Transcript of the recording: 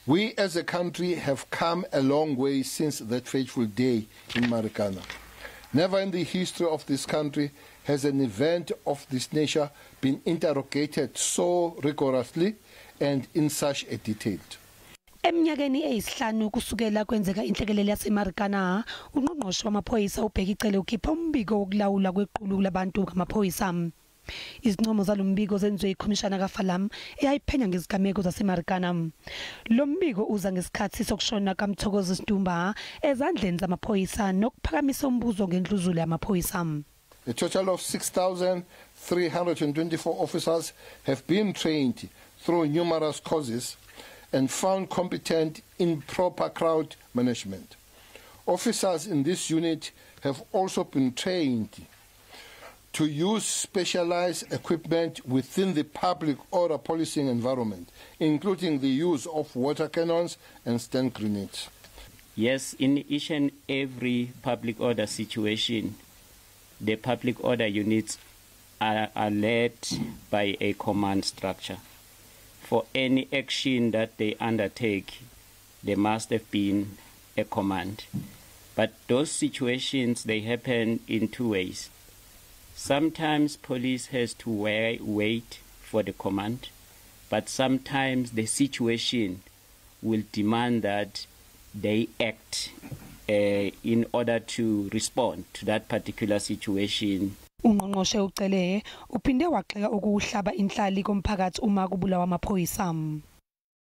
We as a country have come a long way since that fateful day in Marikana. Never in the history of this country has an event of this nature been interrogated so rigorously and in such a detail. Eminyakeni eyisihlanu kusukela kwenzeka inhlekelele yaseMarikana, ungqongqoshe wamaphoyisa uBheki Cele ukhipha umbiko wokulawulwa kwequlu labantu ngamaphoyisa. Izincomo zalombiko zenziwe ikhomishana kaFalam eyayiphenya ngezigameko zaseMarikana. Lo mbiko uza ngesikhathi sokushona kaMthokozi Sidumba ezandleni zamaphoyisa nokuphakamisa umbuzo ngendluzula yamaphoyisa. A total of 6,324 officers have been trained through numerous courses and found competent in proper crowd management. Officers in this unit have also been trained to use specialized equipment within the public order policing environment, including the use of water cannons and stun grenades. Yes, in each and every public order situation, the public order units are led by a command structure. For any action that they undertake, there must have been a command. But those situations, they happen in two ways. Sometimes police has to wait for the command, but sometimes the situation will demand that they act in order to respond to that particular situation. Ungqongqoshe uCele uphinde waxeka ukuhlaba inhlali komphakathi uma kubulawa amaphoyisa.